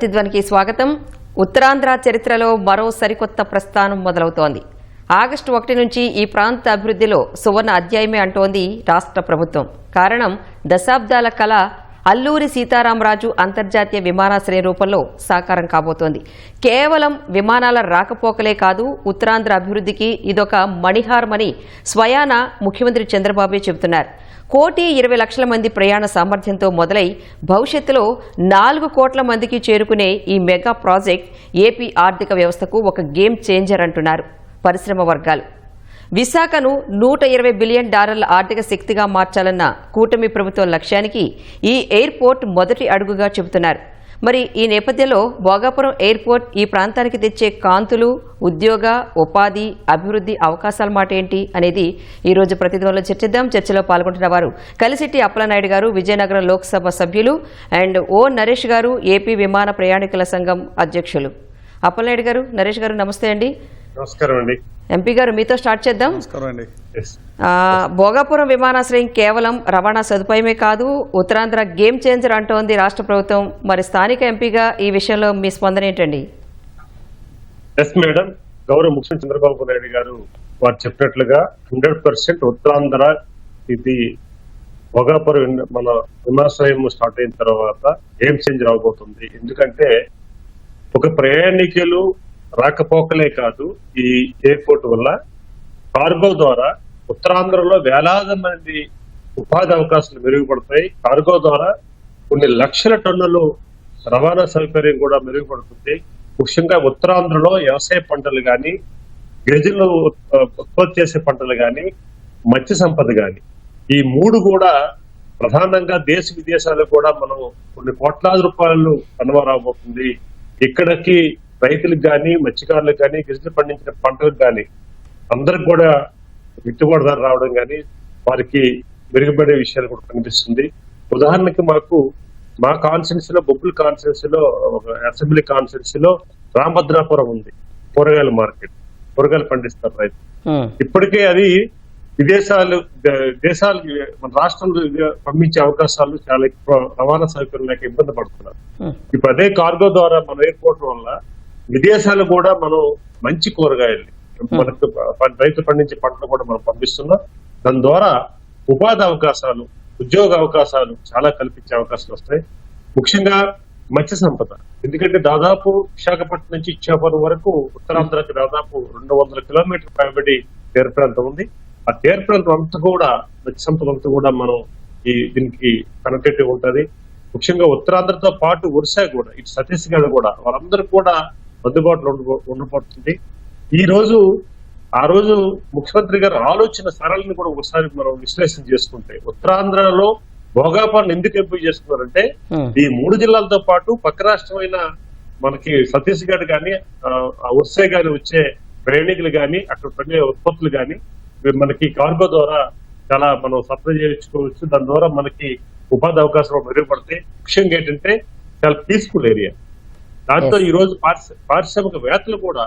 ప్రతిధ్వనికి స్వాగతం. ఉత్తరాంధ్ర చరిత్రలో మరో సరికొత్త ప్రస్థానం మొదలవుతోంది. ఆగస్టు 1 నుంచి ఈ ప్రాంత అభివృద్ధిలో సువర్ణ అధ్యాయమే అంటోంది రాష్ట్ర ప్రభుత్వం. కారణం దశాబ్దాల కళ అల్లూరి సీతారామరాజు అంతర్జాతీయ విమానాశ్రయ రూపంలో సాకారం కాబోతోంది. కేవలం విమానాల రాకపోకలే కాదు, ఉత్తరాంధ్ర అభివృద్ధికి ఇదొక మణిహారమని స్వయాన ముఖ్యమంత్రి చంద్రబాబు చెబుతున్నారు. 1,20,00,000 మంది ప్రయాణ సామర్థ్యంతో మొదలై భవిష్యత్తులో 4 కోట్ల మందికి చేరుకునే ఈ మెగా ప్రాజెక్ట్ ఏపీ ఆర్థిక వ్యవస్థకు ఒక గేమ్ చేంజర్ అంటున్నారు పరిశ్రమ వర్గాలు. విశాఖను $120 బిలియన్ ఆర్థిక శక్తిగా మార్చాలన్న కూటమి ప్రభుత్వం లక్ష్యానికి ఈ ఎయిర్పోర్ట్ మొదటి అడుగుగా చెబుతున్నారు. మరి ఈ నేపథ్యంలో భోగాపురం ఎయిర్పోర్ట్ ఈ ప్రాంతానికి తెచ్చే కాంతులు, ఉద్యోగ, ఉపాధి, అభివృద్ధి అవకాశాల మాట ఏంటి అనేది ఈ రోజు ప్రతిధ్వనిలో చర్చిద్దాం. చర్చలో పాల్గొంటున్న వారు కలిసిట్టి అప్పలనాయుడు గారు, విజయనగరం లోక్సభ సభ్యులు, అండ్ ఓ నరేష్ గారు, ఏపీ విమాన ప్రయాణికుల సంఘం అధ్యక్షులు. అప్పలనాయుడు గారు, నరేష్ గారు, నమస్తే అండి. నమస్కారం అండి. ఎంపీ గారు, మీతో స్టార్ట్ చేద్దాం. నమస్కారం అండి. భోగాపురం విమానాశ్రయం కేవలం రవాణా సదుపాయమే కాదు, ఉత్తరాంధ్ర గేమ్ చేంజర్ అంటోంది రాష్ట్ర ప్రభుత్వం. మరి స్థానిక ఎంపీగా ఈ విషయంలో మీ స్పందన ఏంటండి? ఎస్ మేడం, గౌరవ ముఖ్యమంత్రి చంద్రబాబు నాయుడు గారు వారు చెప్పినట్లుగా 100% ఉత్తరాంధ్ర ఇది భోగాపురం మన విమానాశ్రయం స్టార్ట్ అయిన తర్వాత గేమ్ చేంజర్ అవబోతుంది. ఎందుకంటే ఒక ప్రయాణికులు రాకపోకలే కాదు, ఈ ఎయిర్పోర్ట్ వల్ల కార్గో ద్వారా ఉత్తరాంధ్రలో వేలాది మంది ఉపాధి అవకాశాలు మెరుగుపడతాయి. కార్గో ద్వారా కొన్ని లక్షల టన్నులు రవాణా సౌకర్యం కూడా మెరుగుపడుతుంది. ముఖ్యంగా ఉత్తరాంధ్రలో వ్యవసాయ పంటలు కానీ, గిరిజనులు ఉత్పత్తి చేసే పంటలు కానీ, మత్స్య సంపద కానీ, ఈ 3 కూడా ప్రధానంగా దేశ విదేశాలు కూడా మనం కొన్ని కోట్లాది రూపాయలు కనుమరాబోతుంది. ఇక్కడికి రైతులకు కానీ, మత్స్యకారులకు కానీ, గిరిజనులు పండించిన పంటలకు కానీ అందరికి కూడా గిట్టుబాటు ధర రావడం కానీ, వారికి మెరుగుపడే విషయాలు కూడా కనిపిస్తుంది. ఉదాహరణకి మా కాన్స్టిట్యున్సీ లో, బొబ్బుల్ కాన్స్టిట్యున్సీ లో, ఒక అసెంబ్లీ కాన్స్టిట్యున్సీ లో రామభద్రాపురం ఉంది. కూరగాయల మార్కెట్, కూరగాయలు పండిస్తారు రైతులు. ఇప్పటికే అది దేశాలకి మన రాష్ట్రంలో పంపించే అవకాశాలు చాలా ఎక్కువ, రవాణా సౌకర్యం లేక ఇబ్బంది పడుతున్నారు. ఇప్పుడు అదే కార్గో ద్వారా మన ఎయిర్పోర్ట్ వల్ల విదేశాలు కూడా మనం మంచి కూరగాయలు, మనకు రైతు పండించే పంటలు కూడా మనం పంపిస్తున్నాం. దాని ద్వారా ఉపాధి అవకాశాలు, ఉద్యోగ అవకాశాలు చాలా కల్పించే అవకాశాలు వస్తాయి. ముఖ్యంగా మత్స్య సంపద, ఎందుకంటే దాదాపు విశాఖపట్నం నుంచి ఇచ్చాపురం వరకు ఉత్తరాంధ్రకి దాదాపు 200 కిలోమీటర్ల పైబడి తీర ప్రాంతం ఉంది. ఆ తీర ప్రాంతం అంతా కూడా మత్స్య సంపద అంతా కూడా మనం దీనికి కనెక్టెడ్ ఉంటది. ముఖ్యంగా ఉత్తరాంధ్రతో పాటు ఒరిస్సా కూడా, ఇటు ఛత్తీస్గఢ్ కూడా, వాళ్ళందరూ కూడా అందుబాటులో ఉండబోతుంది. ఆ రోజు ముఖ్యమంత్రి గారు ఆలోచన సరళిని కూడా ఒకసారి మనం విశ్లేషణ చేసుకుంటే, ఉత్తరాంధ్రలో భోగాపురం ఎందుకు ఎంపిక చేసుకున్నారంటే, ఈ 3 జిల్లాలతో పాటు పక్క రాష్ట్రమైన మనకి ఛత్తీస్గఢ్ కానీ, ఒరిస్సా కానీ వచ్చే ప్రయాణికులు కానీ, అక్కడ పండే ఉత్పత్తులు కానీ మనకి కార్గో ద్వారా చాలా మనం సప్లై చేయించుకోవచ్చు. దాని ద్వారా మనకి ఉపాధి అవకాశాలు మెరుగుపడతాయి. ముఖ్యంగా ఏంటంటే చాలా పీస్ఫుల్ ఏరియా. దాంతో ఈ రోజు పారిశ్రామికవేత్తలు కూడా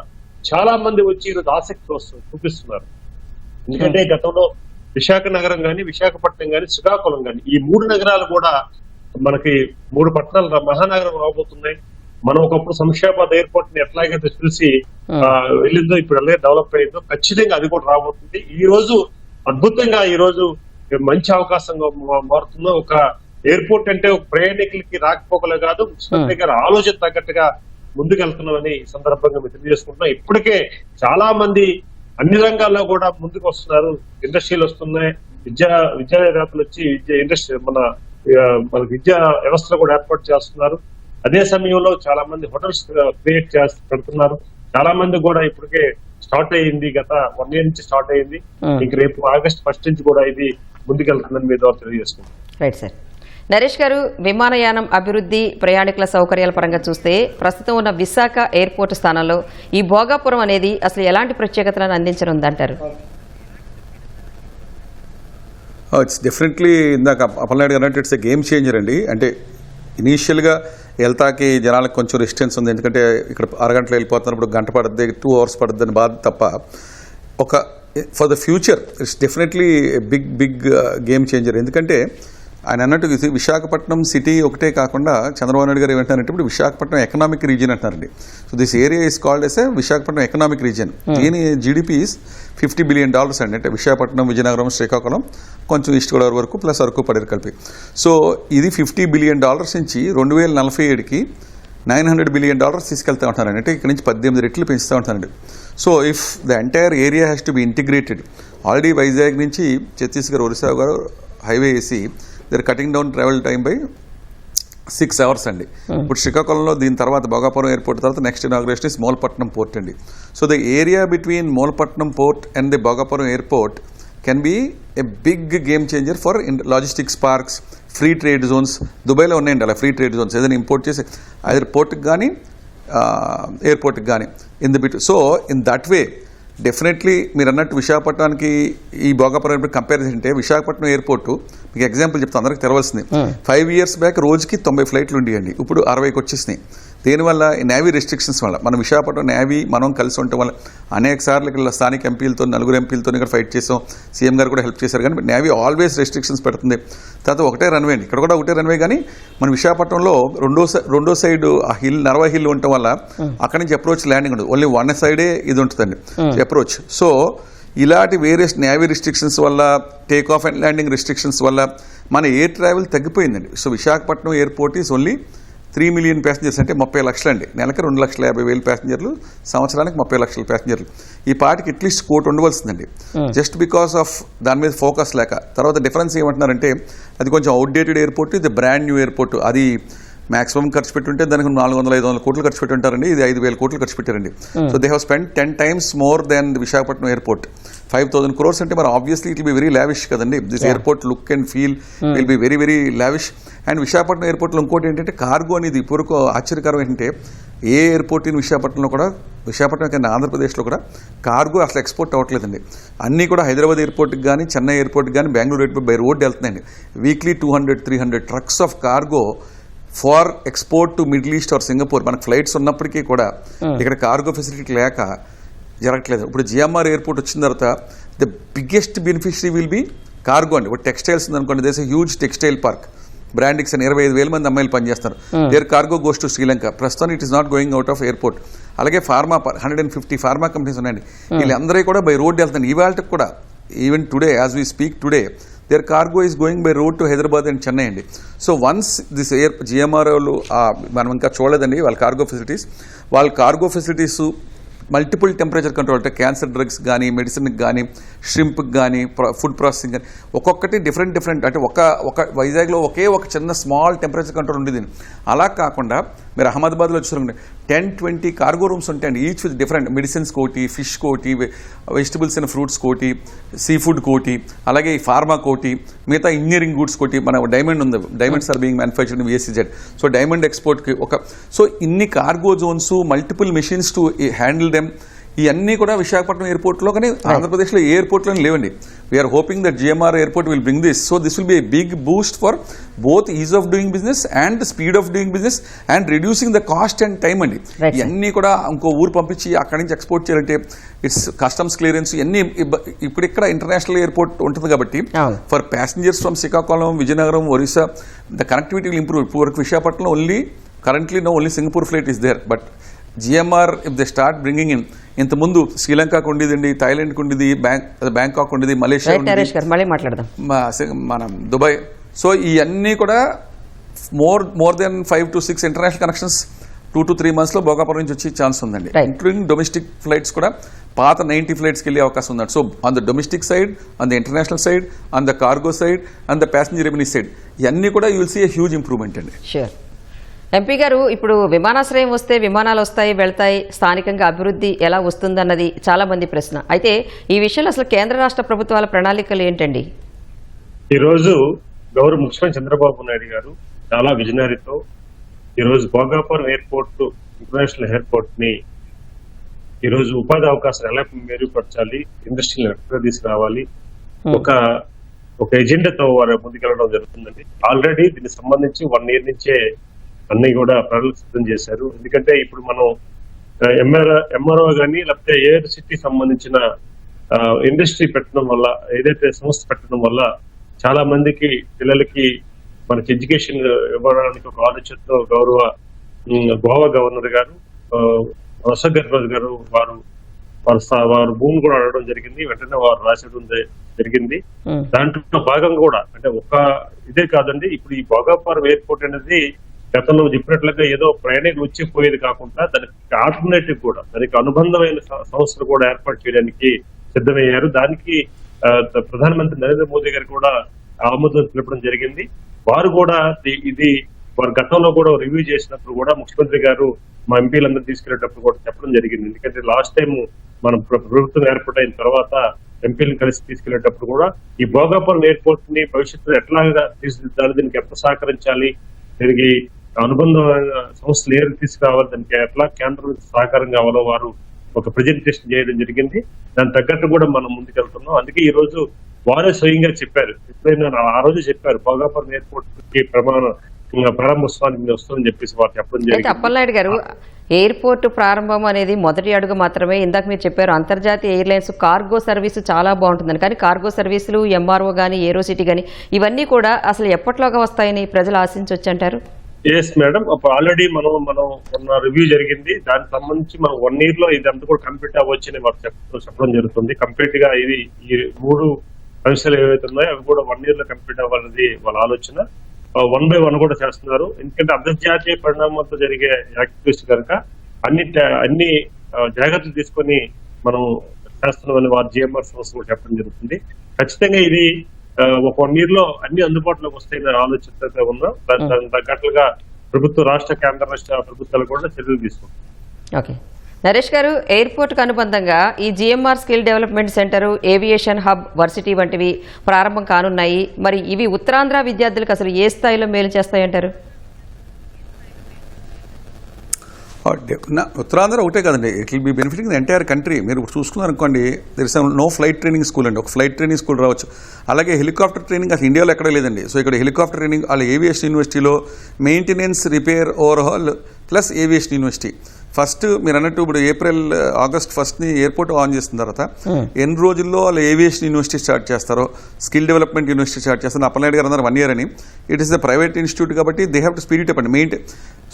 చాలా మంది వచ్చి ఈరోజు ఆసక్తి చూపిస్తున్నారు. ఎందుకంటే గతంలో విశాఖ నగరం కానీ, విశాఖపట్నం కానీ, శ్రీకాకుళం కానీ, ఈ 3 నగరాలు కూడా మనకి 3 పట్టణాలు మహానగరం రాబోతున్నాయి. మనం ఒకప్పుడు శంషాబాద్ ఎయిర్పోర్ట్ ని ఎట్లాగైతే చూసి వెళ్ళిందో, ఇప్పుడు అలాగే డెవలప్ అయిందో, ఖచ్చితంగా అది కూడా రాబోతుంది. ఈ రోజు అద్భుతంగా ఈ రోజు మంచి అవకాశంగా మారుతుందో. ఒక ఎయిర్పోర్ట్ అంటే ఒక ప్రయాణికులకి రాకపోకలే కాదు, ముఖ్యమంత్రి గారు ఆలోచన తగ్గట్టుగా ముందుకెళ్తున్నామని ఈ సందర్భంగా మేము తెలియజేసుకుంటున్నాం. ఇప్పటికే చాలా మంది అన్ని రంగాల్లో కూడా ముందుకు వస్తున్నారు. ఇండస్ట్రీలు వస్తున్నాయి, విద్యావేత్తలు వచ్చి ఇండస్ట్రీ మన విద్యా వ్యవస్థలో కూడా ఏర్పాటు చేస్తున్నారు. అదే సమయంలో చాలా మంది హోటల్స్ క్రియేట్ పెడుతున్నారు. చాలా మంది కూడా ఇప్పటికే స్టార్ట్ అయ్యింది, గత 1 year నుంచి స్టార్ట్ అయ్యింది. ఇంక రేపు ఆగస్ట్ 1 నుంచి కూడా ఇది ముందుకెళ్తుందని మీ ద్వారా తెలియజేసుకుంటాం. Right sir. నరేష్ గారు, విమానయానం అభివృద్ధి, ప్రయాణికుల సౌకర్యాల పరంగా చూస్తే ప్రస్తుతం ఉన్న విశాఖ ఎయిర్పోర్ట్ స్థానంలో ఈ భోగాపురం అనేది అసలు ఎలాంటి ప్రత్యేకతలను అందించనుందంటారు? ఇట్స్ డెఫినెట్లీ ఇందాక అప్పలనాయుడు గారు అంటే ఇట్స్ ఎ గేమ్ చేంజర్ అండి. అంటే ఇనీషియల్గా వెళ్తాకి జనాలకు కొంచెం రెసిస్టెన్స్ ఉంది, ఎందుకంటే ఇక్కడ 6 గంటలు వెళ్ళిపోతున్నప్పుడు గంట పడుతుంది, 2 hours పడుతుంది అని బాధ తప్ప, for the future it's definitely big game changer. ఎందుకంటే ఆయన అన్నట్టు విశాఖపట్నం సిటీ ఒకటే కాకుండా చంద్రబాబు నాయుడు గారు ఏమంటారంటే ఇప్పుడు విశాఖపట్నం ఎకనామిక్ రీజియన్ అంటారండి. So this area is called as A Visakhapatnam economic region. దీని జీడిపి ఈస్ $50 billion అండి. అంటే విశాఖపట్నం, విజయనగరం, శ్రీకాకుళం, కొంచెం ఈస్ట్ గోదావరి వరకు ప్లస్ అరకు పడేరు కలిపి. సో ఇది $50 billion నుంచి 2047కి $900 billion తీసుకెళ్తా ఉంటారండి. అంటే ఇక్కడ నుంచి 18 రెట్లు పెంచుతూ ఉంటారండి. So if the entire area has to be integrated, already Vizag నుంచి ఛత్తీస్గఢ్, ఒరిస్సా గారు హైవే వేసి they are cutting down travel time by 6 hours అండి. ఇప్పుడు శ్రీకాకుళంలో దీని తర్వాత భోగాపురం ఎయిర్పోర్ట్ తర్వాత next inauguration is Molpatnam port అండి. So the area between Molpatnam port and the Bhogapuram airport can be a big game changer for logistics parks, free trade zones. దుబాయ్లో ఉన్నాయండి అలా ఫ్రీ ట్రేడ్ జోన్స్, ఏదైనా ఇంపోర్ట్ చేసి ఐదర్ పోర్ట్కి కానీ ఎయిర్పోర్ట్కి కానీ in the bit. So in that way definitely మీరు అన్నట్టు విశాఖపట్నానికి ఈ భోగాపురం ఎయిర్పోర్ట్ కంపేర్ చేస్తే విశాఖపట్నం ఎయిర్పోర్ట్ మీకు ఎగ్జాంపుల్ చెప్తాను, అందరికి తెరవలసింది. 5 years బ్యాక్ రోజుకి 90 ఫ్లైట్లు ఉండేయండి, ఇప్పుడు 60కి వచ్చేసినాయి. దేనివల్ల? నేవీ రెస్ట్రిక్షన్స్ వల్ల. మన విశాఖపట్నం నేవీ మనం కలిసి ఉండటం వల్ల అనేక సార్లు ఇక్కడ స్థానిక ఎంపీలతో, 4 ఎంపీలతో ఇక్కడ ఫైట్ చేసాం. సీఎం గారు కూడా హెల్ప్ చేశారు. కానీ నేవీ ఆల్వేస్ రెస్ట్రిక్షన్స్ పెడుతుంది. తర్వాత ఒకటే రన్వే అండి, ఇక్కడ కూడా ఒకటే రన్వే. కానీ మన విశాఖపట్నంలో రెండో సైడ్ ఆ హిల్, నర్వా హిల్ ఉండటం వల్ల అక్కడి నుంచి అప్రోచ్ ల్యాండింగ్ ఉండదు, ఓన్లీ వన్ సైడే ఇది ఉంటుందండి అప్రోచ్. సో ఇలాంటి వేరియస్ నేవీ రెస్ట్రిక్షన్స్ వల్ల, take off and landing restrictions వల్ల మన ఎయిర్ ట్రావెల్ తగ్గిపోయిందండి. So Visakhapatnam airport is only 3 million passengers, అంటే 30 లక్షలు అండి. నెలకి 2,50,000 ప్యాసింజర్లు, సంవత్సరానికి 30 లక్షల ప్యాసింజర్లు. ఈ పాటికి అట్లీస్ట్ 1 కోటి ఉండవలసిందండి, జస్ట్ బికాస్ ఆఫ్ దాని మీద ఫోకస్ లేక. తర్వాత డిఫరెన్స్ ఏమంటున్నారంటే అది కొంచెం అవుట్డేటెడ్ ఎయిర్పోర్ట్, ఇది బ్రాండ్ న్యూ ఎయిర్పోర్ట్. అది మాక్సిమం ఖర్చు పెట్టుంటే దానికి 400-500 కోట్లు ఖర్చు పెట్టి ఉంటారండి, ఇది 5,000 కోట్లు ఖర్చు పెట్టారండి. So they have spend 10 times more than the Visakhapatnam airport. 5,000 crores అంటే మరి obviously it will be very lavish కదండి. This airport look and feel will be very very lavish. And Visakhapatnam ఎయిర్పోర్ట్లో ఇంకోటి ఏంటంటే కార్గో అనేది ఇప్పుడు ఆశ్చర్యకరం ఏంటంటే ఏ ఎయిర్పోర్ట్ ఇన్ విశాఖపట్నంలో కూడా, విశాఖపట్నం కన్నా ఆంధ్రప్రదేశ్లో కూడా కార్గో అసలు ఎక్స్పోర్ట్ అవ్వట్లేదండి. అన్నీ కూడా హైదరాబాద్ ఎయిర్పోర్ట్కి కానీ, చెన్నై ఎయిర్పోర్ట్కి కానీ, బెంగళూరు ఎయిర్పోర్ట్ బై రోడ్ వెళ్తున్నాయండి. Weekly 200-300 trucks of cargo for export to middle east or Singapore. మనకు ఫ్లైట్స్ ఉన్నప్పటికీ కూడా ఇక్కడ కార్గో ఫెసిలిటీ లేక జరగట్లేదు. ఇప్పుడు జిఎంఆర్ ఎయిర్పోర్ట్ వచ్చిన తర్వాత the biggest beneficiary will be cargo అండి. ఇప్పుడు టెక్స్టైల్స్ ఉందనుకోండి, దేశ హ్యూజ్ టెక్స్టైల్ పార్క్, బ్రాండిక్స్ అని 25,000 మంది అమ్మాయిలు పనిచేస్తారు. Their cargo goes to Sri Lanka. ప్రస్తుతం it is not going out of airport. అలాగే ఫార్మా 150 ఫార్మా కంపెనీస్ ఉన్నాయండి. వీళ్ళందరూ కూడా బై రోడ్ వెళ్తాను. ఇవాళకి కూడా even today as we speak today their cargo is going by road to Hyderabad and Chennai అండి. సో వన్స్ దిస్ జిఎంఆర్ఓలు మనం ఇంకా చూడలేదండి వాళ్ళ cargo facilities multiple temperature control, అంటే క్యాన్సర్ డ్రగ్స్ కానీ, మెడిసిన్కి కానీ, షింప్కి కానీ, ఫుడ్ ప్రాసెసింగ్ కానీ, ఒక్కొక్కటి డిఫరెంట్ అంటే ఒక వైజాగ్లో ఒకే ఒక చిన్న స్మాల్ టెంపరేచర్ కంట్రోల్ ఉండేది. అలా కాకుండా మీరు అహ్మదాబాద్లో వచ్చారండి 10-20 కార్గో రూమ్స్ ఉంటాయండి, ఈచ్ విత్ డిఫరెంట్ మెడిసిన్స్ కోటి, ఫిష్ కోటి, వెజిటబుల్స్ అండ్ ఫ్రూట్స్ కోటి, సీ ఫుడ్ కోటి, అలాగే ఫార్మా కోటి, మిగతా ఇంజనీరింగ్ గూడ్స్ కోటి. మన డైమండ్ ఉంది, diamonds are being manufactured in VSEZ. So diamond ఎక్స్పోర్ట్కి సో ఇన్ని cargo zones, multiple machines to handle them, ఇవన్నీ కూడా విశాఖపట్నం ఎయిర్పోర్ట్లో, కానీ ఆంధ్రప్రదేశ్లో ఏ ఎయిర్పోర్ట్లోనే లేవండి. We're hoping that GMR airport will bring this. So this will be a big boost for both ease of doing business and speed of doing business and reducing the cost and time అండి. ఇవన్నీ కూడా ఇంకో ఊరు పంపించి అక్కడి నుంచి export చేయాలంటే it's customs clearance ఇవన్నీ. ఇప్పుడు ఇక్కడ ఇంటర్నేషనల్ ఎయిర్పోర్ట్ ఉంటుంది కాబట్టి for passengers from Srikakulam, Vizianagaram, Orissa the connectivity will improve. ఇప్పుడు వరకు Visakhapatnam only Singapore flight is there. But GMR if they start bringing in, ఇంతకుముందు శ్రీలంకకు ఉండేదండి, థాయిలాండ్కి ఉండేది, బ్యాంకాక్ ఉండేది, మలేషియా ఉండేది, మనం దుబాయ్. సో ఇవన్నీ కూడా more than 5 to 6 international connections 2 to 3 months లో భోగాపురం నుంచి వచ్చే ఛాన్స్ ఉందండి. ఇంక్లూడింగ్ డొమెస్టిక్ ఫ్లైట్స్ కూడా పాత 90 ఫ్లైట్స్కి వెళ్ళే అవకాశం ఉందండి. So on the domestic side, on the international side, on the cargo side, on the passenger revenue side, ఇవన్నీ కూడా you will see a huge improvement అండి. షూర్. ఎంపీ గారు, ఇప్పుడు విమానాశ్రయం వస్తే విమానాలు వస్తాయి, వెళ్తాయి, స్థానికంగా అభివృద్ధి ఎలా వస్తుందన్నది చాలా మంది ప్రశ్న. అయితే ఈ విషయంలో అసలు కేంద్ర రాష్ట్ర ప్రభుత్వాల ప్రణాళికలు ఏంటండి? ఈరోజు గౌరవ ముఖ్యమంత్రి చంద్రబాబు నాయుడు గారు చాలా విజనరీతో ఈరోజు భోగాపురం ఎయిర్పోర్ట్, ఇంటర్నేషనల్ ఎయిర్పోర్ట్ ని ఈరోజు ఉపాధి అవకాశాలు ఎలా మెరుగుపరచాలి, ఇండస్ట్రీని ఎక్కడ తీసుకురావాలి, ఒక ఎజెండాతో వారు ముందుకెళ్ళడం జరుగుతుందండి. ఆల్రెడీ దీనికి సంబంధించి 1 year నుంచే అన్ని కూడా ప్రణాళిక సిద్ధం చేశారు. ఎందుకంటే ఇప్పుడు మనం ఎంఆర్ఓ కానీ లేకపోతే ఎయిర్ సిటీ సంబంధించిన ఇండస్ట్రీ పెట్టడం వల్ల, ఏదైతే సంస్థ పెట్టడం వల్ల చాలా మందికి పిల్లలకి మనకి ఎడ్యుకేషన్ ఇవ్వడానికి ఒక ఆలోచనతో గౌరవ గోవా గవర్నర్ గారు అశోక్ గెహ్లోట్ గారు వారు భూమి కూడా అడగడం జరిగింది. వెంటనే వారు రాసేయడం జరిగింది. దాంట్లో భాగంగా కూడా అంటే ఇదే కాదండి, ఇప్పుడు ఈ భోగాపురం ఎయిర్పోర్ట్ అనేది గతంలో చెప్పినట్లుగా ఏదో ప్రయాణికులు వచ్చిపోయేది కాకుండా దానికి ఆల్టర్నేటివ్ కూడా దానికి అనుబంధమైన సంస్థలు కూడా ఏర్పాటు చేయడానికి సిద్ధమయ్యారు. దానికి ప్రధానమంత్రి నరేంద్ర మోదీ గారు కూడా ఆమోదం తెలపడం జరిగింది. వారు కూడా వారు గతంలో కూడా రివ్యూ చేసినప్పుడు కూడా ముఖ్యమంత్రి గారు మా ఎంపీలందరూ తీసుకెళ్లేటప్పుడు కూడా చెప్పడం జరిగింది. ఎందుకంటే లాస్ట్ టైం మనం ప్రభుత్వం ఏర్పాటైన తర్వాత ఎంపీలను కలిసి తీసుకెళ్లేటప్పుడు కూడా ఈ భోగాపురం ఎయిర్పోర్ట్ ని భవిష్యత్తులో ఎట్లాగా తీర్చిదిద్దాలి, దీనికి ఎట్లా సహకరించాలి, దీనికి అనుబంధమైన సంస్థలు ఏరు తీసుకురావాలి, దానికి ఎట్లా కేంద్రం సహకారం కావాలో వారు ఒక ప్రెజెంటేషన్ చేయడం జరిగింది. దాని తగ్గట్టు కూడా మనం ముందుకెళ్తున్నాం. అందుకే ఈ రోజు వారే స్వయంగా చెప్పారు, ఎప్పుడైనా ఆ రోజు చెప్పారు భోగాపురం ఎయిర్పోర్ట్ కి ప్రారంభోత్సవానికి వస్తుందని చెప్పేసి వారు చెప్పడం జరిగింది. అప్పలనాయుడు గారు, ఎయిర్పోర్ట్ ప్రారంభం అనేది మొదటి అడుగు మాత్రమే. ఇందాక మీరు చెప్పారు అంతర్జాతీయ ఎయిర్లైన్స్ కార్గో సర్వీసు చాలా బాగుంటుందని, కానీ కార్గో సర్వీసులు ఎంఆర్ఓ కానీ ఏరోసిటీ కానీ ఇవన్నీ కూడా అసలు ఎప్పటిలోగా వస్తాయని ప్రజలు ఆశించవచ్చు అంటారు? ఎస్ మేడం, ఆల్రెడీ మనం రివ్యూ జరిగింది. దానికి సంబంధించి మనం 1 year లో ఇదంతా కూడా కంప్లీట్ అవ్వచ్చని వారు చెప్పడం జరుగుతుంది. కంప్లీట్ గా ఈ 3 అంశాలు ఏవైతే ఉన్నాయో అవి కూడా 1 year లో కంప్లీట్ అవ్వాలనేది వాళ్ళ ఆలోచన. 1 by 1 కూడా చేస్తున్నారు. ఎందుకంటే అంతర్జాతీయ పరిణామాలతో జరిగే యాక్టివిటీస్ కనుక అన్ని జాగ్రత్తలు తీసుకొని మనం చేస్తున్నామని వారు జిఎంఆర్ సంస్థ కూడా చెప్పడం జరుగుతుంది. ఖచ్చితంగా ఇది ఒక 1 year లో అన్ని అందుబాటులోకి వస్తాయని ఆలోచనతో ఉన్నాం. దానికి తగ్గట్లుగా రాష్ట్ర కేంద్ర రాష్ట్ర ప్రభుత్వాలు కూడా చర్యలు తీసుకుంటాం. ఓకే నరేష్ గారు, ఎయిర్పోర్ట్ కు అనుబంధంగా ఈ GMR skill development centre, aviation hub, varsity వంటివి ప్రారంభం కానున్నాయి. మరి ఇవి ఉత్తరాంధ్ర విద్యార్థులకు అసలు ఏ స్థాయిలో మేలు చేస్తాయంటారు? ఉత్తరాంధ్ర ఒకటే కదండి, it will be benefiting the entire country. మీరు చూసుకున్నారు అనుకోండి, there is no flight training school అండి, ఒక ఫ్లైట్ ట్రైనింగ్ స్కూల్ రావచ్చు. అలాగే హెలికాప్టర్ ట్రైనింగ్ అసలు ఇండియాలో ఎక్కడ లేదండి. సో ఇక్కడ హెలికాప్టర్ ట్రైనింగ్, వాళ్ళ ఏవియేషన్ యూనివర్సిటీలో maintenance, repair, overhaul plus aviation university. First మీరు అన్నట్టు ఇప్పుడు ఆగస్ట్ 1 ఎయిర్పోర్ట్ ఆన్ చేసిన తర్వాత ఎన్ని రోజుల్లో వాళ్ళు ఏవియేషన్ యూనివర్సిటీ స్టార్ట్ చేస్తారో, స్కిల్ డెవలప్మెంట్ యూనివర్సిటీ స్టార్ట్ చేస్తారు. అప్పలనాయుడు గారు అన్నారు 1 year అని. It is the private institute కాబట్టి they have to speed it up అండి.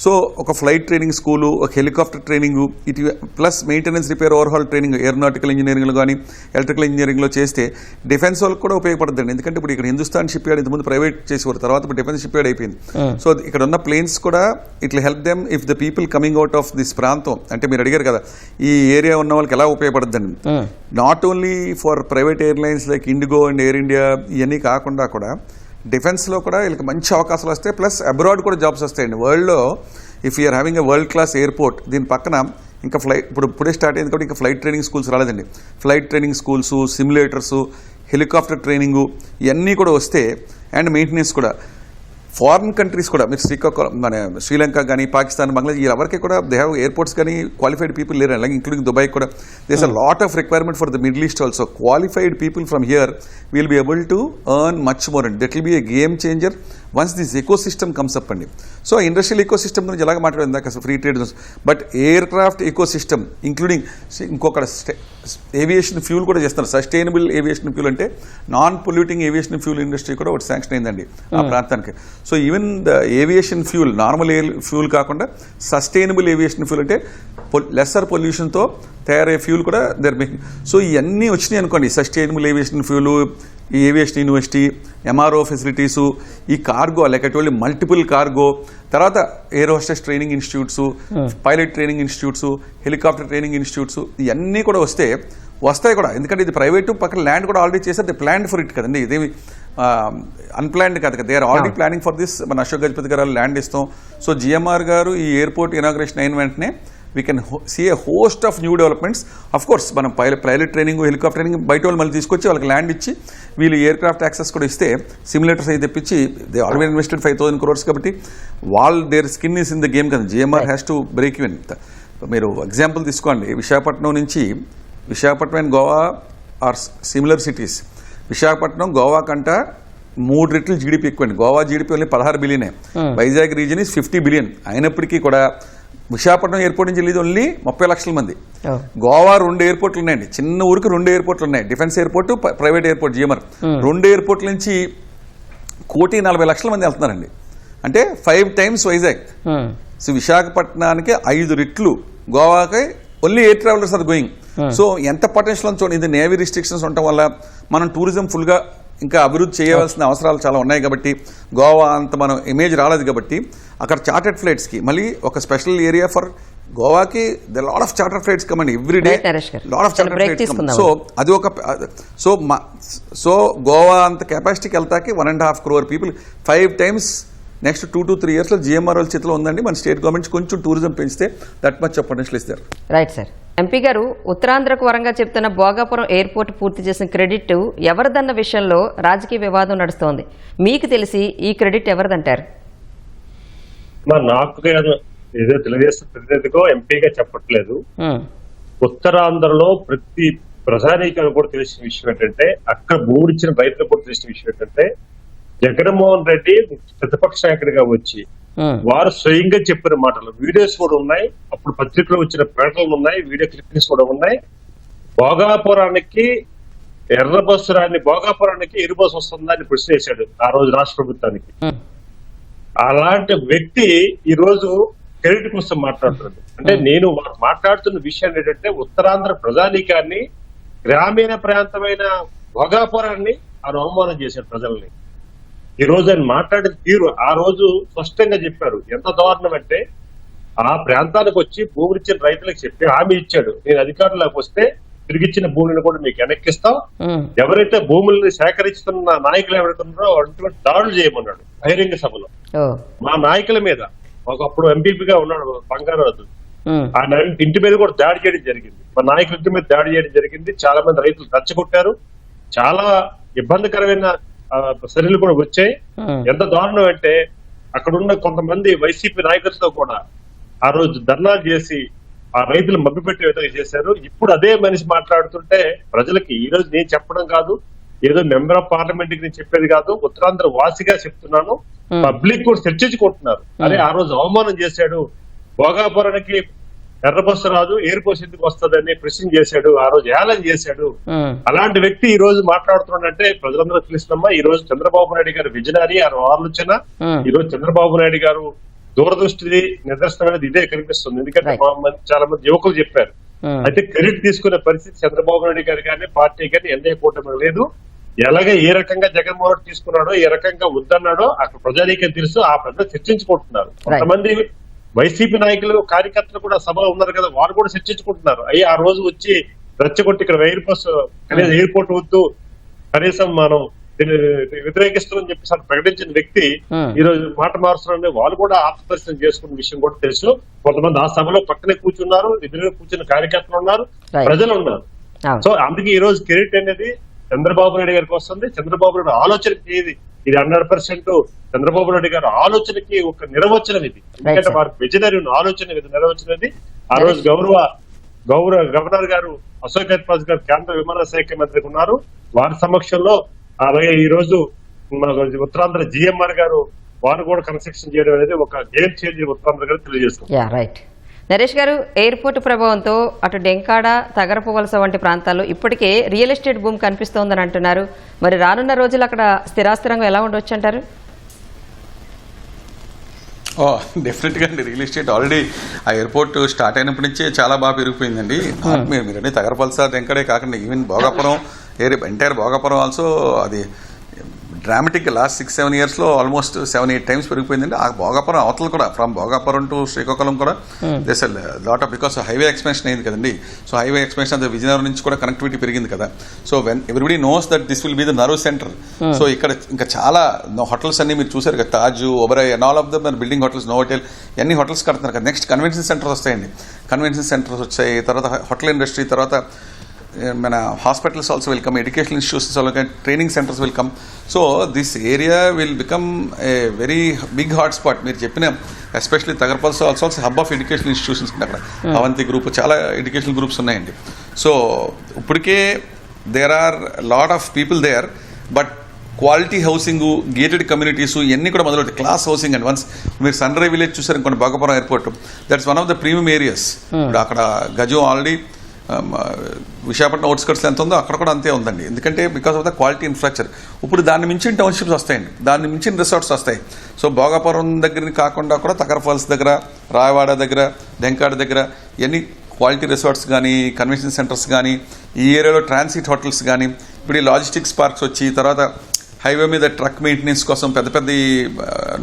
సో ఒక ఫ్లైట్ ట్రైనింగ్ స్కూలు, ఒక హెలికాప్టర్ ట్రైనింగ్, ఇటు plus maintenance, repair, overhaul training aeronautical ఇంజనీరింగ్లో కానీ ఎలక్ట్రికల్ ఇంజనీరింగ్లో చేస్తే డిఫెన్స్ వాళ్ళకి కూడా ఉపయోగపడుతుంది. ఎందుకంటే ఇప్పుడు ఇక్కడ హిందుస్థాన్ షిప్ యార్డ్ ఇంతకుముందు ప్రైవేట్ చేసేవారు, తర్వాత ఇప్పుడు డిఫెన్స్ షిప్ యార్డ్ అయిపోయింది. సో ఇక్కడ ఉన్న ప్లేన్స్ కూడా it will help them if the people coming out of this ప్రాంతం. అంటే మీరు అడిగారు కదా ఈ ఏరియా ఉన్న వాళ్ళకి ఎలా ఉపయోగపడుతుందండి. Not only for private airlines like IndiGo and air India ఇవన్నీ కాకుండా కూడా డిఫెన్స్లో కూడా వీళ్ళకి మంచి అవకాశాలు వస్తాయి. ప్లస్ అబ్రాడ్ కూడా జాబ్స్ వస్తాయండి. వరల్డ్లో if you're having a world class airport, దీని పక్కన ఇంకా ఇప్పుడే స్టార్ట్ అయింది కాబట్టి ఇంకా ఫ్లైట్ ట్రైనింగ్ స్కూల్స్ రాలేదండి. Flight training schools, simulators, helicopter training ఇవన్నీ కూడా వస్తే, అండ్ మెయింటెనెన్స్ కూడా. ఫారిన్ కంట్రీస్ కూడా మీరు మన శ్రీలంక కానీ, పాకిస్తాన్, బంగ్లాదేశ్ ఎవరికి కూడా దే హ్యావ్ ఎయిర్పోర్ట్స్ కానీ క్వాలిఫైడ్ పీపుల్ లేరు. అలాగే ఇంక్లూడింగ్ దుబాయ్ కూడా there is a lot of requirement for the Middle East also. Qualified people from here will be able to earn much more and that will be a game changer once this eco system comes up అండి. So industrial eco system గురించి ఎలాగ మాట్లాడింది దాకా free trade, but air craft eco system including ఇంకొక aviation fuel కూడా చేస్తున్నారు. Sustainable aviation fuel అంటే non polluting aviation fuel industry కూడా ఒకటి శాంక్షన్ అయిందండి ఆ ప్రాంతానికి. So even the aviation fuel, normal air fuel కాకుండా సస్టైనబుల్ ఏవియేషన్ ఫ్యూల్ అంటే లెస్సర్ పొల్యూషన్తో తయారయ్యే ఫ్యూల్ కూడా దర్ మేకింగ్. సో ఇవన్నీ వచ్చినాయి అనుకోండి, సస్టైనబుల్ ఏవియేషన్ ఫ్యూలు, ఈ ఏవియేషన్ యూనివర్సిటీ, ఎంఆర్ఓ ఫెసిలిటీసు, ఈ కార్గో లెక్కటోళ్ళు మల్టిపుల్ కార్గో, తర్వాత air hostess training institutes, pilot training institutes, helicopter training institutes ఇవన్నీ కూడా వస్తాయి కూడా. ఎందుకంటే ఇది ప్రైవేటు, పక్కన ల్యాండ్ కూడా ఆల్రెడీ చేశారు. దే ప్లాన్డ్ ఫర్ ఇట్ కదండి, ఇదేమి అన్ప్లాన్డ్ కాదు కదా. They are already planning for this. మన అశోక్ గజపతి గారు ల్యాండ్ ఇస్తాం. సో జిఎంఆర్ గారు ఈ ఎయిర్పోర్ట్ ఇనాగ్రేషన్ అయిన వెంటనే we can see a host of new developments. Of course మనం పైలట్ ట్రైనింగ్, హెలికాప్టర్ ట్రైనింగ్ బయట వాళ్ళు మళ్ళీ తీసుకొచ్చి వాళ్ళకి ల్యాండ్ ఇచ్చి వీళ్ళు ఎయిర్ క్రాఫ్ట్ యాక్సెస్ కూడా ఇస్తే సిమ్యులేటర్స్ అయితే తెప్పించి దే ఆల్రెడీ ఇన్వెస్టెడ్ 5,000 crores కాబట్టి their skin is in the game కదా. GMR has to break even. మీరు ఎగ్జాంపుల్ తీసుకోండి, Visakhapatnam and Goa are similar cities. Visakhapatnam Goa కంట 3 రెట్లు జీడిపి ఎక్కువండి. Goa GDP only 16 billion. Vizag region is 50 billion. అయినప్పటికీ కూడా విశాఖపట్నం ఎయిర్పోర్ట్ నుంచి వెళ్ళేది ఓన్లీ 30 లక్షల మంది. గోవా 2 ఎయిర్పోర్ట్లు ఉన్నాయండి, చిన్న ఊరికి 2 ఎయిర్పోర్ట్లు ఉన్నాయి. Defence airport, private airport GMR. 2 ఎయిర్పోర్ట్ల నుంచి 1,40,00,000 మంది వెళ్తున్నారండి. అంటే 5 times వైజాగ్. సో విశాఖపట్నానికి 5 రెట్లు, గోవాకి only air travellers are going. So ఎంత పొటెన్షియల్ చూడండి. ఇది నేవీ రిస్ట్రిక్షన్స్ ఉండటం వల్ల మనం టూరిజం ఫుల్గా ఇంకా అభివృద్ధి చేయవలసిన అవసరాలు చాలా ఉన్నాయి కాబట్టి, గోవా అంత మనం ఇమేజ్ రాలేదు కాబట్టి అక్కడ చార్టెడ్ ఫ్లైట్స్కి మళ్ళీ ఒక స్పెషల్ ఏరియా ఫర్ గోవాకి the lot of charter flights కమండి every day, lot of charter flights. So అది ఒక సో గోవా అంత కెపాసిటీకి వెళ్తాకి 1.5 crore people 5 times next 2 to 3 years GMR వాళ్ళ చేతిలో ఉందండి. మన స్టేట్ గవర్నమెంట్స్ కొంచెం టూరిజం పెంచితే దట్ మచ్ పొటెన్షియల్ ఇస్తారు. Right sir. ఎంపీ గారు, ఉత్తరాంధ్రకు వరంగా చెప్తున్న భోగాపురం ఎయిర్పోర్ట్ పూర్తి చేసిన క్రెడిట్ ఎవరిదన్న విషయంలో రాజకీయ వివాదం నడుస్తోంది. మీకు తెలిసి ఈ క్రెడిట్ ఎవరిదంటారు? నాకు ఏదో తెలుగుదేశం ప్రతినిధికో ఎంపీగా చెప్పట్లేదు. ఉత్తరాంధ్రలో ప్రతి ప్రజానీకానికి కూడా తెలిసిన విషయం ఏంటంటే, అక్కడ భూములు ఇచ్చిన రైతులకు కూడా తెలిసిన విషయం ఏంటంటే, జగన్మోహన్ రెడ్డి ప్రతిపక్ష నాయకుడిగా వచ్చి వారు స్వయంగా చెప్పిన మాటలు వీడియోస్ కూడా ఉన్నాయి. అప్పుడు పత్రికలో వచ్చిన ప్రకటనలు ఉన్నాయి, వీడియో క్లిప్పింగ్స్ కూడా ఉన్నాయి. భోగాపురానికి ఎర్ర బస్సు రాని భోగాపురానికి ఎర్ర బస్సు వస్తుందని ప్రశ్న వేశాడు ఆ రోజు రాష్ట్ర ప్రభుత్వానికి. అలాంటి వ్యక్తి ఈ రోజు క్రెడిట్ కోసం మాట్లాడుతున్నాడు. అంటే నేను మాట్లాడుతున్న విషయం ఏంటంటే, ఉత్తరాంధ్ర ప్రజానీకాన్ని, గ్రామీణ ప్రాంతమైన భోగాపురాన్ని ఆయన అవమానం చేశారు ప్రజల్ని. ఈ రోజు ఆయన మాట్లాడిన తీరు ఆ రోజు స్పష్టంగా చెప్పారు. ఎంత దారుణం అంటే, ఆ ప్రాంతానికి వచ్చి భూములు ఇచ్చిన రైతులకు చెప్పి హామీ ఇచ్చాడు, నేను అధికారులకు వస్తే తిరిగిచ్చిన భూములను కూడా మీకు వెనక్కిస్తాం, ఎవరైతే భూముల్ని సేకరిస్తున్న నాయకులు ఎవరైతే ఉన్నారో అటువంటి దాడులు చేయమన్నాడు బహిరంగ సభలో. మా నాయకుల మీద ఒకప్పుడు ఎంపీపీగా ఉన్నాడు బంగారాజు, ఆయన ఇంటి మీద కూడా దాడి చేయడం జరిగింది. మా నాయకుల ఇంటి మీద దాడి చేయడం జరిగింది. చాలా మంది రైతులు రెచ్చగొట్టారు. చాలా ఇబ్బందికరమైన చర్యలు కూడా వచ్చాయి. ఎంత దారుణం అంటే, అక్కడున్న కొంతమంది వైసీపీ నాయకులతో కూడా ఆ రోజు ధర్నాలు చేసి ఆ రైతులు మభ్యపెట్టే విధంగా చేశారు. ఇప్పుడు అదే మనిషి మాట్లాడుతుంటే ప్రజలకి ఈ రోజు నేను చెప్పడం కాదు, ఏదో మెంబర్ ఆఫ్ పార్లమెంట్ కి నేను చెప్పేది కాదు, ఉత్తరాంధ్ర వాసిగా చెప్తున్నాను. పబ్లిక్ కూడా చర్చించుకుంటున్నారు. అదే ఆ రోజు అవమానం చేశాడు, భోగాపురానికి ఎర్ర బస్సు రాదు ఎయిర్ బస్సు ఎందుకు వస్తుందని ప్రశ్న చేశాడు, ఆ రోజు ఏలం చేశాడు. అలాంటి వ్యక్తి ఈ రోజు మాట్లాడుతున్నాడంటే ప్రజలందరూ తెలుస్తుందమ్మా. ఈ రోజు చంద్రబాబు నాయుడు గారు విజనరీ, ఆలోచన, ఈ రోజు చంద్రబాబు నాయుడు గారు దూరదృష్టి నిదర్శనమైనది ఇదే కనిపిస్తుంది. ఎందుకంటే చాలా మంది యువకులు చెప్పారు. అయితే క్రెడిట్ తీసుకునే పరిస్థితి చంద్రబాబు నాయుడు గారు కానీ పార్టీ కానీ ఎన్డీఏ కూటమి లేదు. ఎలాగే ఏ రకంగా జగన్మోహన్ రెడ్డి తీసుకున్నాడో, ఏ రకంగా వద్దన్నాడో అక్కడ ప్రజానీకం తెలుసు. ఆ ప్రజలు చర్చించుకుంటున్నారు. కొంతమంది వైసీపీ నాయకులు, కార్యకర్తలు కూడా సభలో ఉన్నారు కదా, వారు కూడా చర్చించుకుంటున్నారు. అయ్యి ఆ రోజు వచ్చి రెచ్చగొట్టి ఇక్కడ ఎయిర్పోర్ట్ వద్దు, కనీసం మనం వ్యతిరేకిస్తామని చెప్పి ప్రకటించిన వ్యక్తి ఈ రోజు మాట మారుస్తున్నారని వాళ్ళు కూడా ఆత్మదర్శనం చేసుకున్న విషయం కూడా తెలుసు. కొంతమంది ఆ సభలో పక్కనే కూర్చున్నారు, ఎదురుగా కూర్చున్న కార్యకర్తలు ఉన్నారు, ప్రజలు ఉన్నారు. సో అందుకే ఈ రోజు క్రెడిట్ అనేది చంద్రబాబు నాయుడు గారికి వస్తుంది. చంద్రబాబు నాయుడు ఆలోచనకి ఇది 100% చంద్రబాబు నాయుడు గారి ఆలోచనకి ఒక నిర్వచనం ఇది. ఎందుకంటే వారి విజనరీ ఆలోచన నిర్వచనది. ఆ రోజు గవర్నర్ గారు అశోక్ గెహ్లోట్ గారు కేంద్ర విమాన శాఖ మంత్రి ఉన్నారు. వారి సమక్షంలో అలాగే ఈ రోజు ఉత్తరాంధ్ర జిఎంఆర్ గారు వారు కూడా కన్స్ట్రక్షన్ చేయడం అనేది ఒక గేమ్ చేంజర్ ఉత్తరాంధ్ర గారు తెలియజేస్తున్నారు. రైట్. నరేష్ గారు, ఎయిర్పోర్ట్ ప్రభావంతో అటు డెంకాడ, తగరపు వలస వంటి ప్రాంతాల్లో ఇప్పటికే రియల్ ఎస్టేట్ భూమి కనిపిస్తోందని అంటున్నారు. మరి రానున్న రోజులు అక్కడ స్థిరాస్తి రంగం ఎలా ఉండొచ్చు అంటారు? డెఫినెట్గా అండి. రియల్ ఎస్టేట్ ఆల్రెడీ ఆ ఎయిర్పోర్ట్ స్టార్ట్ అయినప్పటి నుంచే చాలా బాగా పెరిగిపోయిందండి. మీరంటే తగరపల్స డెంకడే కాకుండా even Bhogapuram entire Bhogapuram also అది డ్రామాటిక్ లాస్ట్ 6-7 yearsలో ఆల్మోస్ట్ 7-8 times పెరిగిపోయిందండి. ఆ భోగాపురం అవతలు కూడా ఫ్రమ్ భోగాపురం టు శ్రీకాకుళం కూడా there's lot of because highway expansion అయింది కదండి. సో హైవే ఎక్స్పెన్షన్ అది విజయనగరం నుంచి కూడా కనెక్టివిటీ పెరిగింది కదా. So when everybody knows that this will be the nerve centre. So ఇక్కడ ఇంకా చాలా హోటల్స్ అన్ని మీరు చూసారు కదా, Taj, Oberoi and all of the building hotels, Novotel అన్ని హోటల్స్ కడుతున్నారు కదా. నెక్స్ట్ కన్వెన్షన్ సెంటర్స్ వస్తాయండి. కన్వెన్షన్ సెంటర్స్ వచ్చాయి, తర్వాత హోటల్ ఇండస్ట్రీ, తర్వాత మన hospitals also welcome, educational institutions also, training centres welcome. So this area will become a very big hot spot. మీరు చెప్పిన ఎస్పెషల్లీ తగరపల్స్ also hub of educational institutions అక్కడ Avanti group, చాలా ఎడ్యుకేషనల్ గ్రూప్స్ ఉన్నాయండి. సో ఇప్పటికే there are lot of people there, but quality housing, gated communities ఇవన్నీ కూడా మొదలవుతాయి. క్లాస్ హౌసింగ్ అండ్ వన్స్ మీరు సన్ రైజ్ విలేజ్ చూసారు ఇంకొన్ని Bhogapuram airport, that's one of the premium areas. ఇప్పుడు అక్కడ గజం ఆల్రెడీ విశాఖపట్నం అవుట్స్కట్స్లో ఎంత ఉందో అక్కడ కూడా అంతే ఉందండి. ఎందుకంటే because of the quality infrastructure. ఇప్పుడు దాన్ని మించిన టౌన్షిప్స్ వస్తాయండి, దాన్ని మించిన రిసార్ట్స్ వస్తాయి. సో భోగాపురం దగ్గర కాకుండా కూడా తగర ఫాల్స్ దగ్గర, రాయవాడ దగ్గర, డెంకాడ దగ్గర ఇవన్నీ క్వాలిటీ రిసార్ట్స్ కానీ, కన్వెన్షన్ సెంటర్స్ కానీ, ఈ ఏరియాలో ట్రాన్సిట్ హోటల్స్ కానీ, ఇప్పుడు ఈ లాజిస్టిక్స్ పార్క్స్ వచ్చి తర్వాత హైవే మీద ట్రక్ మెయింటెనెన్స్ కోసం పెద్ద పెద్ద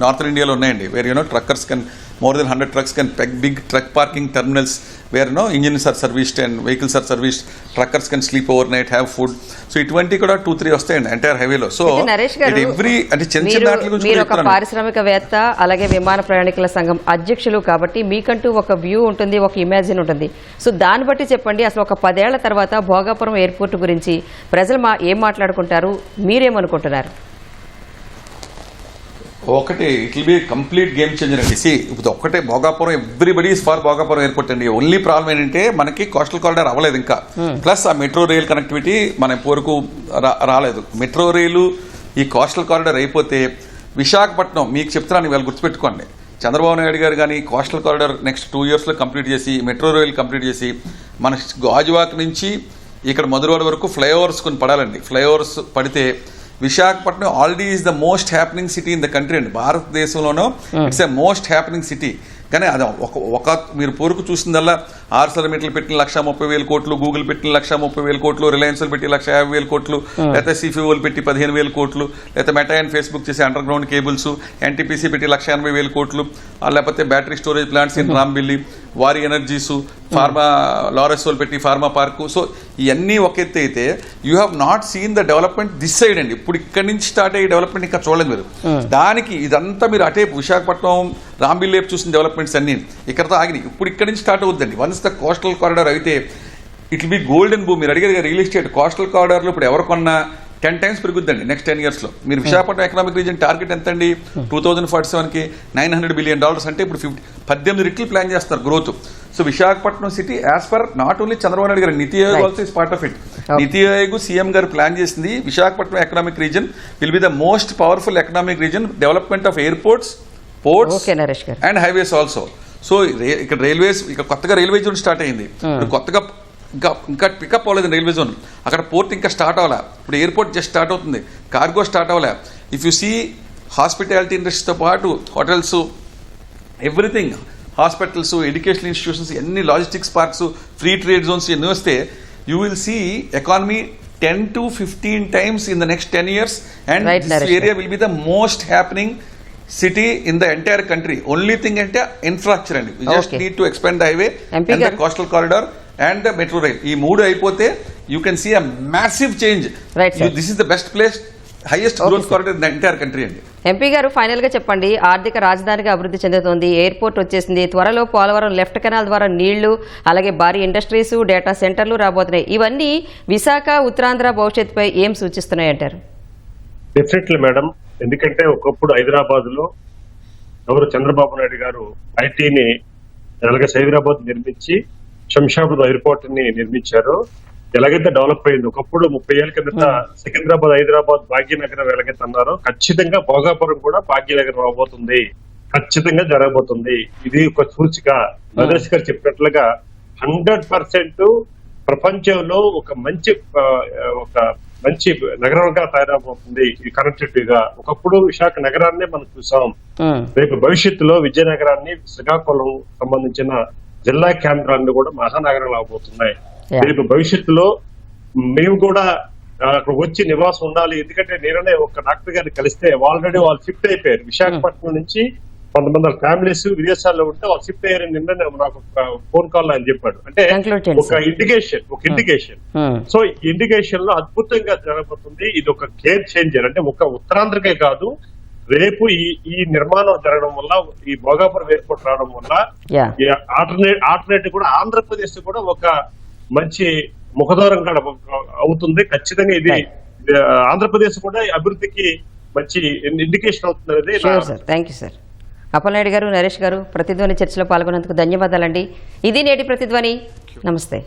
నార్థన్ ఇండియాలో ఉన్నాయండి. Where you know truckers can more than 100 trucks can big truck parking terminals where no engines are serviced and vehicles are serviced, truckers can sleep overnight, have food. So ఇటువంటి కూడా 2-3 వస్తాయండి entire హైవేలో. So Naresh గారు, every అంటే చిన్న చిన్న వాటి గురించి మీరు ఒక పారిశ్రామికవేత్త అలాగే విమాన ప్రయాణికుల సంఘం అధ్యక్షులు కాబట్టి మీకంటూ ఒక వ్యూ ఉంటుంది, ఒక ఇమాజిన్ ఉంటుంది. సో దాన్ని బట్టి చెప్పండి, అసలు ఒక 10 ఏళ్ల తర్వాత భోగాపురం ఎయిర్పోర్ట్ గురించి ప్రజలు ఏం మాట్లాడుకుంటారు, మీరేమనుకుంటున్నారు? ఒకటి it will be complete game changer అండి. ఇప్పుడు ఒక్కటే Bhogapuram, everybody is for Bhogapuram airport అండి. ఓన్లీ ప్రాబ్లం ఏంటంటే మనకి కోస్టల్ కారిడార్ అవ్వలేదు ఇంకా, ప్లస్ ఆ మెట్రో రైల్ కనెక్టివిటీ మన వరకు రాలేదు. మెట్రో రైలు ఈ కోస్టల్ కారిడార్ అయిపోతే విశాఖపట్నం, మీకు చెప్తున్నాను ఇవాళ గుర్తుపెట్టుకోండి, చంద్రబాబు నాయుడు గారు కానీ కోస్టల్ కారిడార్ నెక్స్ట్ 2 yearsలో కంప్లీట్ చేసి, మెట్రో రైల్ కంప్లీట్ చేసి, మన గాజువాక్ నుంచి ఇక్కడ మధురవాడ వరకు ఫ్లైఓవర్స్ కొన్ని పడాలండి. ఫ్లైఓవర్స్ పడితే Visakhapatnam already is the most happening city in the country అండి. భారతదేశంలోనూ it's a most happening city. కానీ అది ఒక మీరు పొరుకు చూసిందల్లా ArcelorMittal పెట్టిన 1,30,000 కోట్లు, గూగుల్ పెట్టిన 1,30,000 కోట్లు, రిలయన్స్ పెట్టి 1,50,000 కోట్లు, లేకపోతే CFOలు పెట్టి 15,000 కోట్లు, లేకపోతే మెటా అండ్ ఫేస్బుక్ చేసి అండర్ గ్రౌండ్ కేబుల్స్, NTPC పెట్టి 1,80,000 కోట్లు, లేకపోతే battery storage plants in Rambilli, వారి ఎనర్జీస్, ఫార్మా లారెస్సోల్ పెట్టి ఫార్మా పార్కు. సో ఇవన్నీ ఒక ఎత్తు అయితే you have not seen the development this side అండి. ఇప్పుడు ఇక్కడి నుంచి స్టార్ట్ అయ్యే డెవలప్మెంట్ ఇంకా చూడలేదు మీరు. దానికి ఇదంతా మీరు అటే విశాఖపట్నం రాంబిల్లేపు చూసిన డెవలప్మెంట్స్ అన్ని ఇక్కడతో ఆగినాయి. ఇప్పుడు ఇక్కడి నుంచి స్టార్ట్ అవుతుందండి. వన్స్ ద కోస్టల్ కారిడార్ అయితే ఇట్ విల్ బి గోల్డెన్ భూమి. మీరు అడిగారు రియల్ ఎస్టేట్ కోస్టల్ కారిడార్లో ఇప్పుడు ఎవరు కొన్నా 10 times పెరుగుద్దండి నెక్స్ట్ 10 yearsలో. మీరు విశాఖపట్నం ఎకనామిక్ రీజన్ టార్గెట్ ఎంత అండి? 2047కి $900 billion అంటే ఇప్పుడు 18 రెట్లు ప్లాన్ చేస్తున్నారు growth. So Visakhapatnam city as per not only Chandrababu Naidu గారు, నీతి Aayog also is part of it. NITI Aayog CM గారు ప్లాన్ చేసింది Visakhapatnam economic reason will be the most powerful economic reason, development of airports, ports and highways also. So ఇక్కడ railways, ఇక్కడ కొత్తగా railway zone start అయింది. కొత్తగా ఇంకా pickup అవ్వలేదు రైల్వే జోన్. అక్కడ పోర్ట్ ఇంకా స్టార్ట్ అవ్వాలా. ఇప్పుడు ఎయిర్పోర్ట్ జస్ట్ స్టార్ట్ అవుతుంది, కార్గో స్టార్ట్ అవ్వాలా. ఇఫ్ యూ సీ హాస్పిటాలిటీ ఇండస్ట్రీతో పాటు hotels, everything, hospitals, educational institutions, ఎన్ని logistics parks, free trade zones ఎన్ని వస్తే you will see economy 10 to 15 times in the next 10 years, and this area will be the most happening city in the entire country. Only thing ante infrastructure and we just need to expand the highway and the coastal corridor and the metro rail. ee moodu ayipote you can see a massive change. This is the best place, highest growth corridor in the entire country andi. MP గారు, final గా చెప్పండి, ఆర్థిక రాజధానిగా అభివృద్ధి చెందుతోంది, airport వచ్చేసింది, త్వరలో Polavaram left canal ద్వారా నీళ్లు, అలాగే భారీ ఇండస్ట్రీస్, డేటా సెంటర్లు రాబోతున్నాయి. ఇవన్నీ విశాఖ ఉత్తరాంధ్ర భవిష్యత్తుపై ఏం సూచిస్తున్నాయి అంటారు? Definitely madam. ఎందుకంటే ఒకప్పుడు హైదరాబాద్ లో ఎవరు చంద్రబాబు నాయుడు గారు ఐటీని అలాగే సైబరాబాద్ నిర్మించి శంషాబాద్ ఎయిర్పోర్ట్ ని నిర్మించారు. ఎలాగైతే డెవలప్ అయింది, ఒకప్పుడు 30 ఏళ్ల కిందట సికింద్రాబాద్, హైదరాబాద్, భాగ్యనగరం ఎలాగైతే అన్నారో ఖచ్చితంగా భోగాపురం కూడా భాగ్యనగరం అవబోతుంది, ఖచ్చితంగా జరగబోతుంది. ఇది ఒక సూచిక. నరేష్ గారు చెప్పినట్లుగా 100% ప్రపంచంలో ఒక మంచి నగరంగా తయారవబోతుంది ఈ కనెక్టివిటీ గా. ఒకప్పుడు విశాఖ నగరాన్ని మనం చూసాం, రేపు భవిష్యత్తులో విజయనగరాన్ని, శ్రీకాకుళం సంబంధించిన జిల్లా కేంద్రాన్ని కూడా మహానగరాలు అవబోతున్నాయి. రేపు భవిష్యత్తులో మేము కూడా అక్కడ వచ్చి నివాసం ఉండాలి. ఎందుకంటే నేననే ఒక డాక్టర్ గారిని కలిస్తే ఆల్రెడీ వాళ్ళు షిఫ్ట్ అయిపోయారు విశాఖపట్నం నుంచి. కొంతమంది ఫ్యామిలీస్ విదేశాల్లో ఉంటే వాళ్ళు షిఫ్ట్ అయ్యారని నిన్న నాకు ఫోన్ కాల్ ఆయన చెప్పాడు. అంటే ఒక ఇండికేషన్. సో ఇండికేషన్ లో అద్భుతంగా జరగబోతుంది. ఇది ఒక కేర్ చేంజర్. అంటే ఒక ఉత్తరాంధ్రకే కాదు, రేపు ఈ నిర్మాణం జరగడం వల్ల, ఈ భోగాపురం ఎయిర్పోర్ట్ రావడం వల్ల ఆల్టర్నేటివ్ కూడా ఆంధ్రప్రదేశ్ కూడా ఒక మంచి ముఖద్వారం కూడా అవుతుంది. ఖచ్చితంగా ఇది ఆంధ్రప్రదేశ్ కూడా అభివృద్ధికి మంచి ఇండికేషన్ అవుతుంది అనేది. Thank you sir. అప్పలనాయుడు గారు, నరేష్ గారు, ప్రతిధ్వని చర్చలో పాల్గొన్నందుకు ధన్యవాదాలండి. ఇది నేటి ప్రతిధ్వని. నమస్తే.